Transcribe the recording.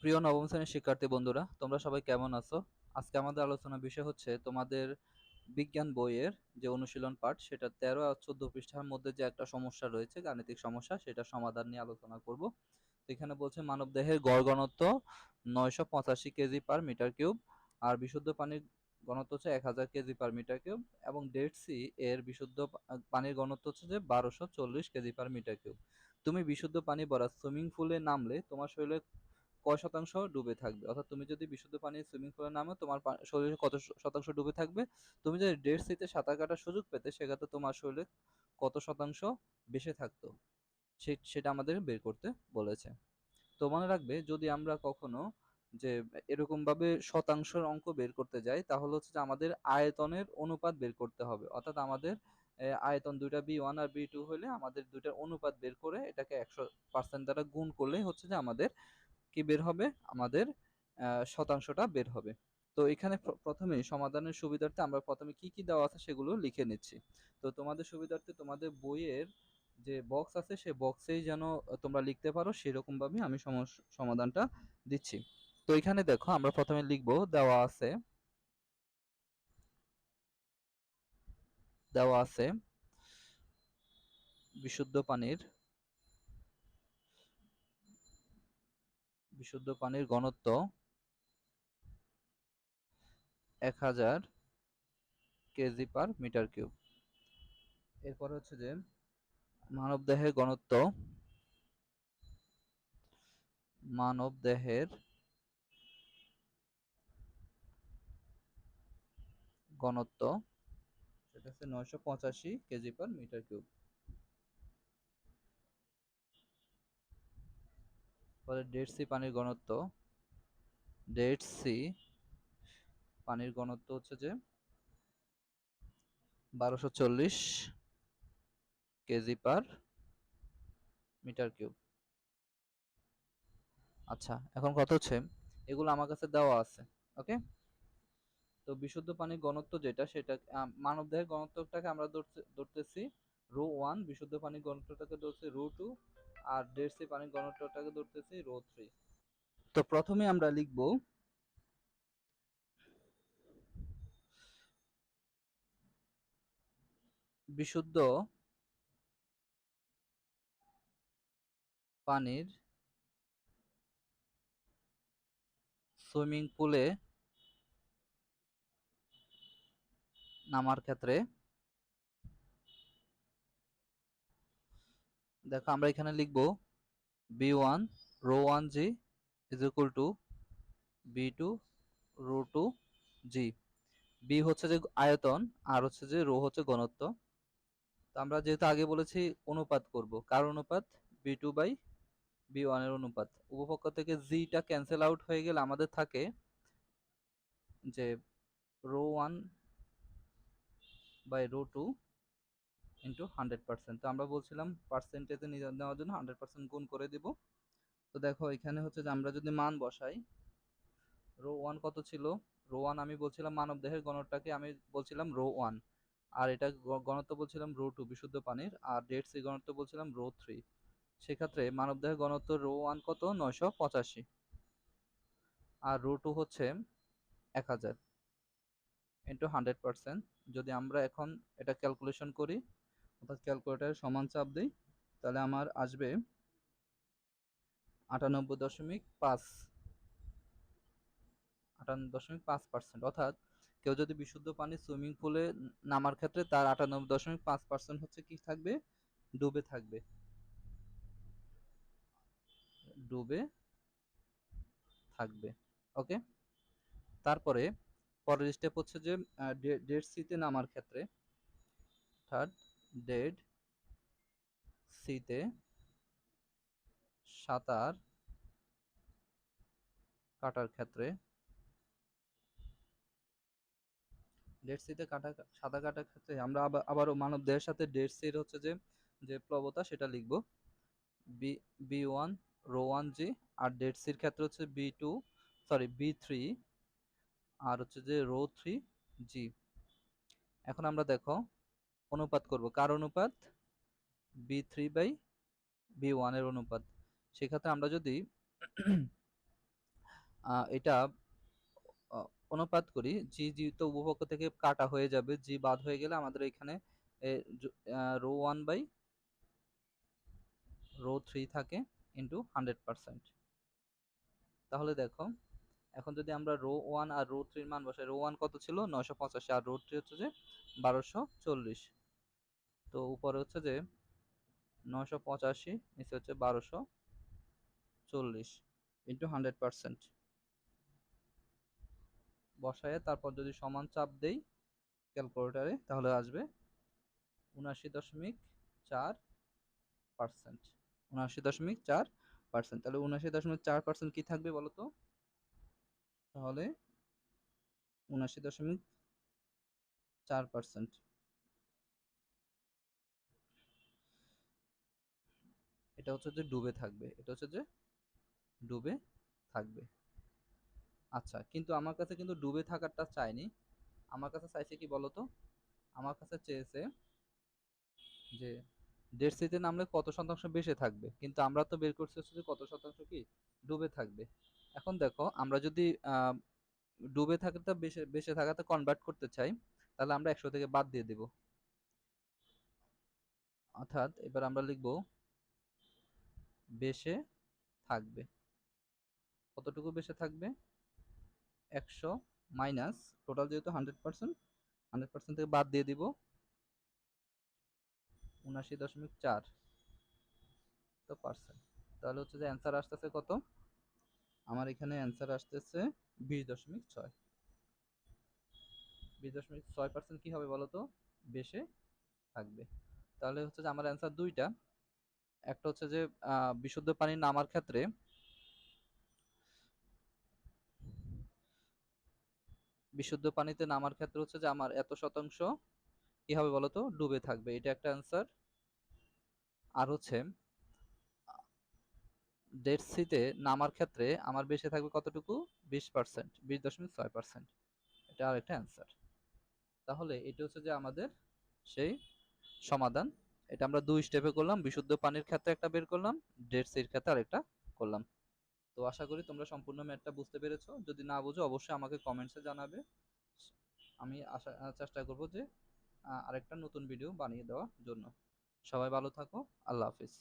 প্রিয় নবম শ্রেণীর শিক্ষার্থী বন্ধুরা, তোমরা সবাই কেমন আছো? আজকে আমাদের আলোচনার বিষয় হচ্ছে তোমাদের বিজ্ঞান বইয়ের যে অনুশীলন পাঠ, সেটা 13 আর 14 পৃষ্ঠার মধ্যে যে একটা সমস্যা রয়েছে, গাণিতিক সমস্যা, সেটা সমাধান নিয়ে আলোচনা করব। তো এখানে বলছে মানবদেহের গড় ঘনত্ব 985 কেজি পার মিটার কিউব, আর বিশুদ্ধ পানির ঘনত্ব হচ্ছে 1000 কেজি পার মিটার কিউব, এবং ডেড সি এর বিশুদ্ধ পানির ঘনত্ব হচ্ছে যে 1240 কেজি পার মিটার কিউব। তুমি বিশুদ্ধ পানি ভরা সুইমিং পুলে নামলে তোমার শরীরে কয় শতাংশ ডুবে থাকবে? অর্থাৎ তুমি যদি বিশুদ্ধ পানির সুইমিং পুলে নামো, তোমার শরীরে কত শতাংশ ডুবে থাকবে? তুমি যদি ডেড সিতে সাঁতার কাটার সুযোগ পেতে, সেক্ষেত্রে তোমার শরীরে কত শতাংশ বেঁচে থাকতো, সেটা আমাদের বের করতে বলেছে। তো মনে রাখবে, যদি আমরা কখনো যে এরকম ভাবে শতাংশের অঙ্ক বের করতে যাই, তাহলে হচ্ছে যে আমাদের আয়তনের অনুপাত বের করতে হবে। অর্থাৎ আমাদের আয়তন দুইটা B1 আর B2 হলে আমাদের দুইটার অনুপাত বের করে এটাকে 100% দ্বারা গুণ করলে হচ্ছে যে আমাদের কি বের হবে, আমাদের শতাংশটা বের হবে। তো এখানে প্রথমে সমাধানের সুবিধার্থে আমরা প্রথমে কি কি দেওয়া আছে সেগুলো লিখে নিচ্ছি। তো তোমাদের সুবিধার্থে তোমাদের বইয়ের যে বক্স আছে সেই বক্সেই যেন তোমরা লিখতে পারো, সেরকম ভাবে আমি সমাধানটা দিচ্ছি। তো এখানে দেখো, আমরা প্রথমে লিখব, দেওয়া আছে বিশুদ্ধ পানির ঘনত্ব 1000 কেজি পার মিটার কিউব। এরপর হচ্ছে যে মানবদেহের ঘনত্ব মানবদেহের ঘনত্ব সেটা হচ্ছে 985 কেজি পার মিটার কিউব। পরে ডেড সি পানির ঘনত্ব হচ্ছে যে 1240 কেজি পার মিটার কিউব। আচ্ছা, এখন কত হচ্ছে, এগুলো আমার কাছে দেওয়া আছে। ওকে। তো বিশুদ্ধ পানির ঘনত্ব যেটা, সেটা মানবদেহের ঘনত্বটাকে আমরা ধরতেছি ρ1, বিশুদ্ধ পানির ঘনত্বটাকে ধরছি ρ2, আর ডেড সি পানির ঘনত্বটাকে ধরতেছি ρ3। তো প্রথমে আমরা লিখব বিশুদ্ধ পানির সুইমিং পুলে নামার ক্ষেত্রে, দেখো আমরা এখানে লিখব B1 ρ1g is equal to B2 ρ2g। B হচ্ছে যে আয়তন, আর হচ্ছে যে রো হচ্ছে ঘনত্ব। তো আমরা যেহেতু আগে বলেছি অনুপাত করব, কার অনুপাত? B2/B1 এর অনুপাত। উপপক্ষ থেকে জিটা ক্যান্সেল আউট হয়ে গেলে আমাদের থাকে যে ρ1/ρ2 ইন্টু 100%। তো আমরা বলছিলাম পার্সেন্টেজে নেওয়ার জন্য 100% গুণ করে দিব। তো দেখো এখানে হচ্ছে যে আমরা যদি মান বসাই, ρ1 কত ছিল? ρ1 আমি বলছিলাম মানবদেহের ঘনত্বটাকে আমি বলছিলাম ρ1, আর এটা ঘনত্ব বলছিলাম ρ2 বিশুদ্ধ পানির, আর ডেড সি ঘনত্ব বলছিলাম ρ3। সেক্ষেত্রে মানবদেহের ঘনত্ব ρ1 কত? 985, আর ρ2 হচ্ছে 1000 ইন্টু 100%। যদি আমরা এখন এটা ক্যালকুলেশন করি, অর্থাৎ ক্যালকুলেটারে সমান চাপ দিই, তাহলে আমার আসবে 98.5, 98.5%। অর্থাৎ কেউ যদি বিশুদ্ধ পানি সুইমিং পুলে নামার ক্ষেত্রে তার 98.5% হচ্ছে কি থাকবে? ডুবে থাকবে, ডুবে থাকবে। ওকে। তারপরে পরের স্টেপ হচ্ছে যে ডেড সিতে নামার ক্ষেত্রে, অর্থাৎ ডেড সিতে সাঁতার কাটার ক্ষেত্রে, ডেড সিতে সাঁতার কাটার ক্ষেত্রে আমরা আবারও মানব দেহের সাথে ডেড সির হচ্ছে যে যে প্লবতা সেটা লিখব, B1 ρ1g, আর ডেড সির ক্ষেত্রে হচ্ছে B3, আর হচ্ছে যে ρ3g। এখন আমরা দেখো অনুপাত করব, কার অনুপাত? B3/B1 এর অনুপাত। সেক্ষেত্রে আমরা যদি এটা অনুপাত করি, জি জি তো উপপক্ষ থেকে কাটা হয়ে যাবে, জি বাদ হয়ে গেলে আমাদের এখানে রো 1 বাই রো 3 থাকে ইন্টু 100%। তাহলে দেখো, এখন যদি আমরা রো 1 আর রো 3 এর মান বসাই, রো 1 কত ছিল 985, আর রো 3 হচ্ছে যে 1240। তো উপরে হচ্ছে যে 985, নিচে হচ্ছে 1240 ইন্টু 100% বসায় তারপর যদি সমান চাপ দেই ক্যালকুলেটারে, তাহলে আসবে 79.4%। 79.4%, তাহলে 79.4% কি থাকবে বলো তো? তাহলে 79.4%, এটা হচ্ছে যে ডুবে থাকবে, এটা হচ্ছে যে ডুবে থাকবে। আচ্ছা, কিন্তু আমার কাছে কিন্তু ডুবে থাকারটা চাইনি, আমার কাছে চাইছে কি বলতো? আমার কাছে চেয়েছে যে ডেড সিতে নামলে কত শতাংশ বেঁচে থাকবে, কিন্তু আমরা তো বের করছি হচ্ছে যে কত শতাংশ কি ডুবে থাকবে। এখন দেখো, আমরা যদি ডুবে থাকাটা বেঁচে বেঁচে থাকাতে কনভার্ট করতে চাই, তাহলে আমরা 100 থেকে বাদ দিয়ে দেব। অর্থাৎ এবার আমরা লিখব বেঁচে থাকবে। কতটুকু বেঁচে থাকবে? 100 মাইনাস টোটাল যেহেতু 100%, 100% থেকে বাদ দিয়ে দিব 79.4%। তাহলে হচ্ছে যে অ্যান্সার আসতেছে কত? আমার এখানে অ্যান্সার আসতেছে 20.6। 20.6% কি হবে বলো তো? বেশে থাকবে। তাহলে হচ্ছে যে আমার অ্যান্সার দুইটা। একটা হচ্ছে যে বিশুদ্ধ পানি নামার ক্ষেত্রে বিশুদ্ধ পানিতে নামার ক্ষেত্রে হচ্ছে যে আমার এত শতাংশ কি হবে বলতো? ডুবে থাকবে, এটা একটা অ্যান্সার। আর হচ্ছে ডেড সিতে নামার ক্ষেত্রে আমার বেঁচে থাকবে কতটুকু? 20%, 20.6%, এটা আর একটা অ্যান্সার। তাহলে এটা হচ্ছে যে আমাদের সেই সমাধান। এটা আমরা দুই স্টেপে করলাম, বিশুদ্ধ পানির ক্ষেত্রে একটা বের করলাম, ডেড সির ক্ষেত্রে আরেকটা করলাম। তো আশা করি তোমরা সম্পূর্ণ ম্যাথটা বুঝতে পেরেছো। যদি না বুঝো অবশ্যই আমাকে কমেন্টসে জানাবে, আমি চেষ্টা করব যে আরেকটা নতুন ভিডিও বানিয়ে দেওয়ার জন্য। সবাই ভালো থাকো, আল্লাহ হাফিজ।